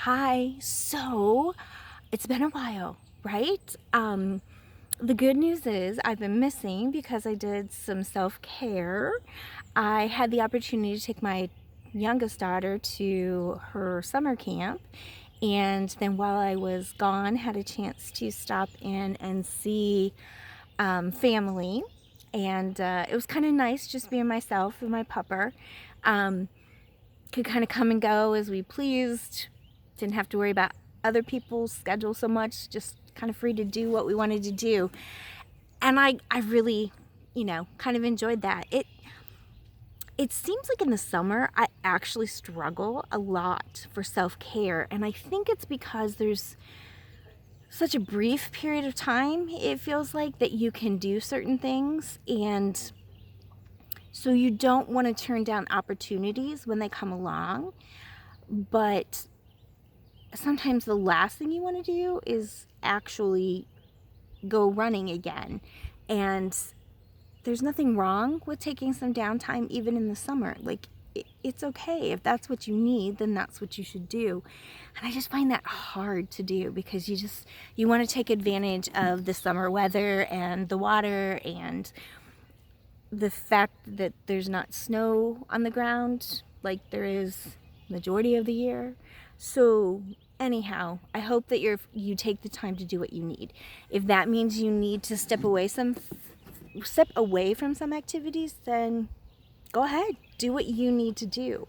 Hi. So it's been a while, right? The good news is I've been missing because I did some self-care. I had the opportunity to take my youngest daughter to her summer camp, and then while I was gone, had a chance to stop in and see family. And it was kind of nice just being myself and my pupper. Um, could kind of come and go as we pleased. Didn't have to worry about other people's schedule so much, just kind of free to do what we wanted to do. And I really, kind of enjoyed that. It seems like in the summer I actually struggle a lot for self-care, and I think it's because there's such a brief period of time, it feels like, that you can do certain things, and so you don't want to turn down opportunities when they come along. But sometimes the last thing you want to do is actually go running again. And there's nothing wrong with taking some downtime even in the summer. Like, it's okay. If that's what you need, then that's what you should do. And I just find that hard to do because you want to take advantage of the summer weather and the water and the fact that there's not snow on the ground like there is majority of the year. So anyhow, I hope that you take the time to do what you need. If that means you need to step away from some activities, then go ahead, do what you need to do.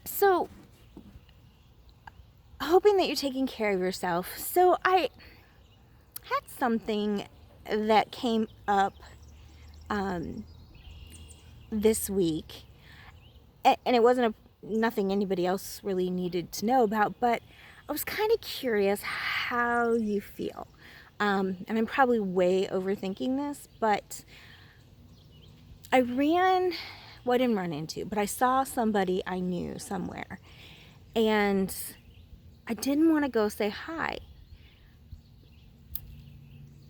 So hoping that you're taking care of yourself. So I had something that came up this week, and it wasn't nothing anybody else really needed to know about, but I was kind of curious how you feel. And I'm probably way overthinking this, but I didn't run into, but I saw somebody I knew somewhere, and I didn't want to go say hi.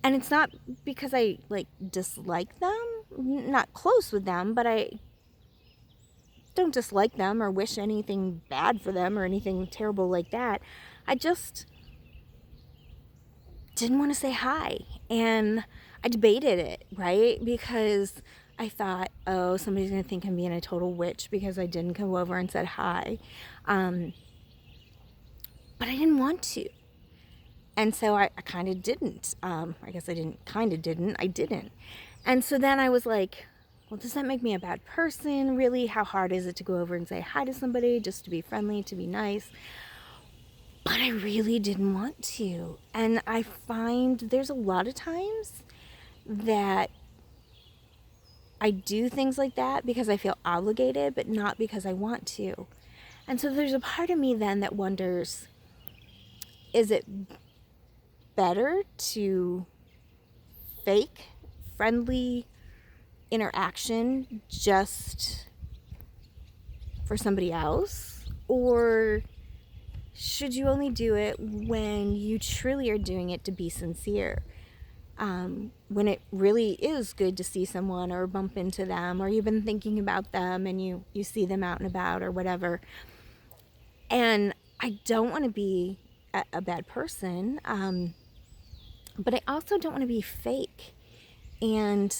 And it's not because I dislike them, not close with them, but I don't dislike them or wish anything bad for them or anything terrible like that. I just didn't want to say hi. And I debated it, right? Because I thought, oh, somebody's going to think I'm being a total witch because I didn't come over and said hi. But I didn't want to. And so I kind of didn't. I guess I didn't. And so then I was like, well, does that make me a bad person? Really? How hard is it to go over and say hi to somebody just to be friendly, to be nice? But I really didn't want to. And I find there's a lot of times that I do things like that because I feel obligated, but not because I want to. And so there's a part of me then that wonders, is it better to fake friendly interaction just for somebody else? Or should you only do it when you truly are doing it to be sincere? When it really is good to see someone or bump into them, or you've been thinking about them and you see them out and about or whatever. And I don't want to be a bad person, but I also don't want to be fake. And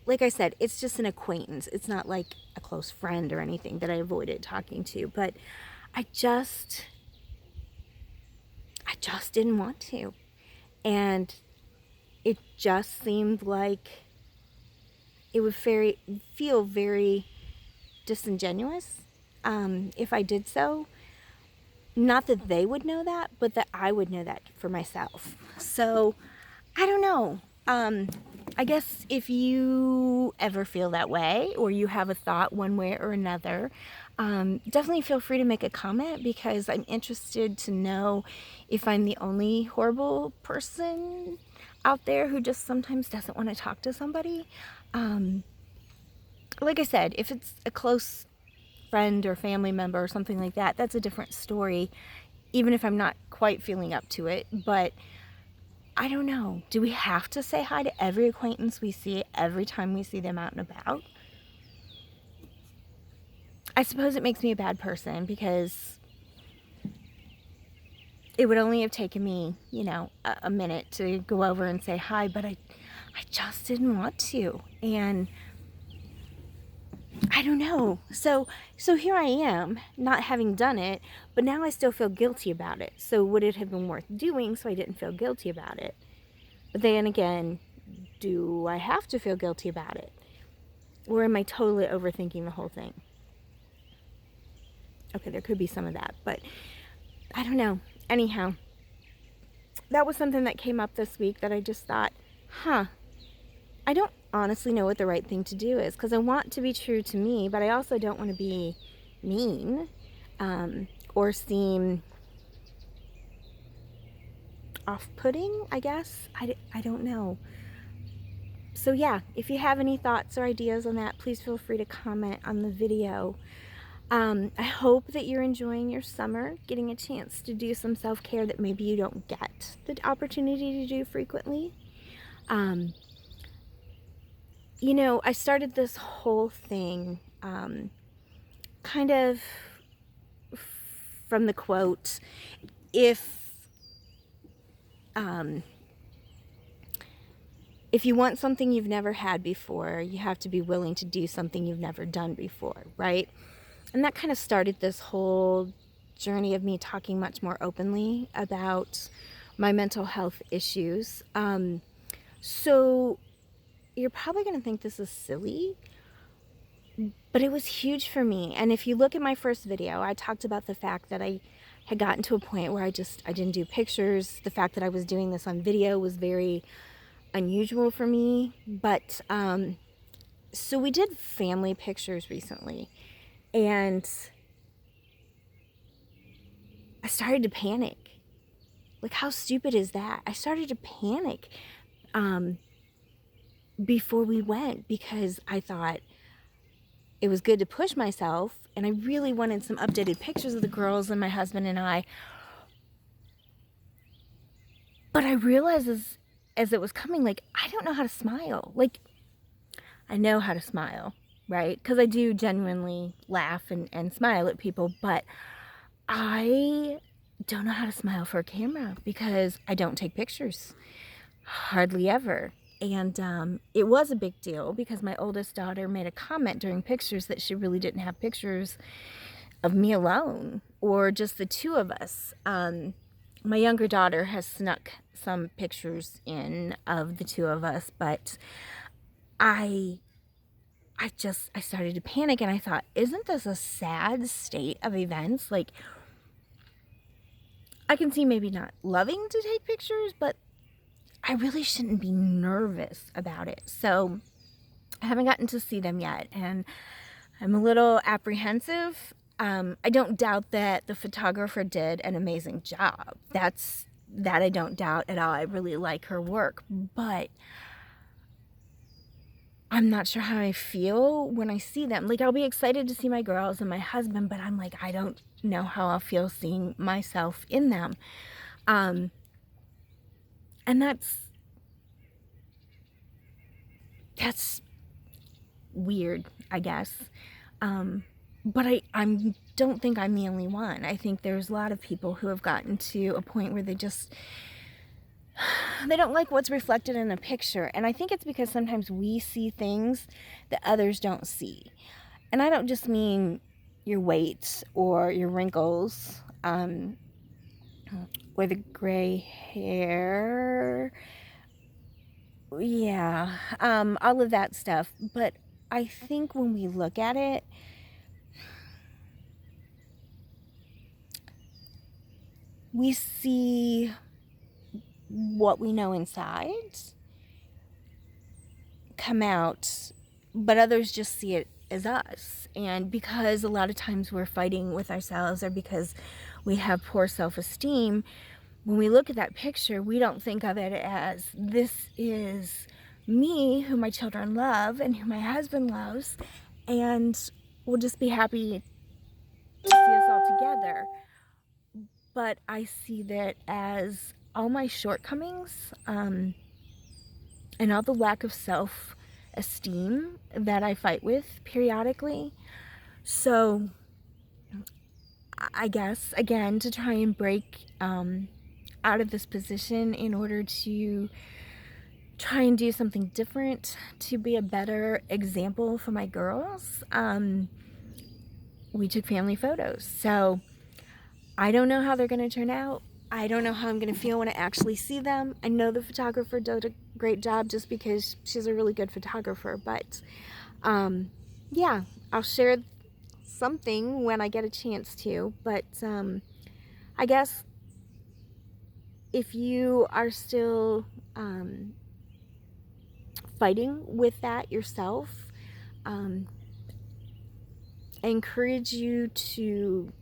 like I said, it's just an acquaintance. It's not like a close friend or anything that I avoided talking to, but I just didn't want to. And it just seemed like it would feel very disingenuous if I did so. Not that they would know that, but that I would know that for myself. So I don't know. I guess if you ever feel that way or you have a thought one way or another, definitely feel free to make a comment, because I'm interested to know if I'm the only horrible person out there who just sometimes doesn't want to talk to somebody. Like I said, if it's a close friend or family member or something like that, that's a different story, even if I'm not quite feeling up to it. But I don't know. Do we have to say hi to every acquaintance we see every time we see them out and about? I suppose it makes me a bad person because it would only have taken me, you know, a minute to go over and say hi, but I just didn't want to. And I don't know. So here I am, not having done it, but now I still feel guilty about it. So would it have been worth doing so I didn't feel guilty about it? But then again, do I have to feel guilty about it? Or am I totally overthinking the whole thing? Okay, there could be some of that, but I don't know. Anyhow, that was something that came up this week that I just thought, I don't honestly know what the right thing to do is, because I want to be true to me, but I also don't want to be mean or seem off-putting, I guess. I don't know. So yeah, if you have any thoughts or ideas on that, please feel free to comment on the video. I hope that you're enjoying your summer, getting a chance to do some self-care that maybe you don't get the opportunity to do frequently. You know, I started this whole thing kind of from the quote, if you want something you've never had before, you have to be willing to do something you've never done before, right? And that kind of started this whole journey of me talking much more openly about my mental health issues. So you're probably going to think this is silly, but it was huge for me. And if you look at my first video, I talked about the fact that I had gotten to a point where I didn't do pictures. The fact that I was doing this on video was very unusual for me. But so we did family pictures recently, and I started to panic. Like, how stupid is that? I started to panic before we went, because I thought it was good to push myself, and I really wanted some updated pictures of the girls and my husband and I. But I realized as it was coming, like, I don't know how to smile. Like, I know how to smile, right? Because I do genuinely laugh and smile at people, but I don't know how to smile for a camera because I don't take pictures, hardly ever. And it was a big deal because my oldest daughter made a comment during pictures that she really didn't have pictures of me alone or just the two of us. My younger daughter has snuck some pictures in of the two of us, but I started to panic, and I thought, isn't this a sad state of events? Like, I can see maybe not loving to take pictures, but I really shouldn't be nervous about it. So I haven't gotten to see them yet, and I'm a little apprehensive. I don't doubt that the photographer did an amazing job. That I don't doubt at all. I really like her work, but I'm not sure how I feel when I see them. Like, I'll be excited to see my girls and my husband, but I'm like, I don't know how I'll feel seeing myself in them. And that's weird, I guess. But I don't think I'm the only one. I think there's a lot of people who have gotten to a point where they don't like what's reflected in a picture. And I think it's because sometimes we see things that others don't see. And I don't just mean your weight or your wrinkles, or the gray hair. Yeah, all of that stuff. But I think when we look at it, we see what we know inside come out, but others just see it as us. And because a lot of times we're fighting with ourselves, or because we have poor self-esteem, when we look at that picture, we don't think of it as, this is me, who my children love and who my husband loves, and we'll just be happy to see us all together. But I see that as all my shortcomings, and all the lack of self-esteem that I fight with periodically. So I guess, again, to try and break out of this position in order to try and do something different, to be a better example for my girls, we took family photos. So I don't know how they're going to turn out. I don't know how I'm going to feel when I actually see them. I know the photographer did a great job just because she's a really good photographer. But yeah, I'll share something when I get a chance to. But I guess if you are still fighting with that yourself, I encourage you to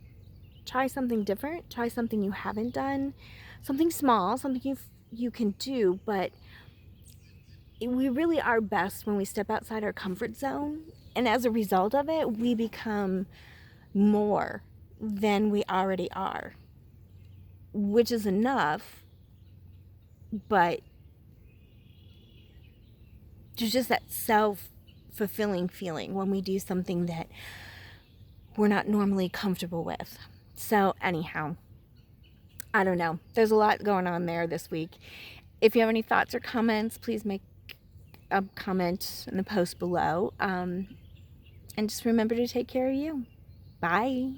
try something different, try something you haven't done, something small, something you can do. But we really are best when we step outside our comfort zone, and as a result of it, we become more than we already are, which is enough. But there's just that self-fulfilling feeling when we do something that we're not normally comfortable with. So anyhow, I don't know. There's a lot going on there this week. If you have any thoughts or comments, please make a comment in the post below. And just remember to take care of you. Bye.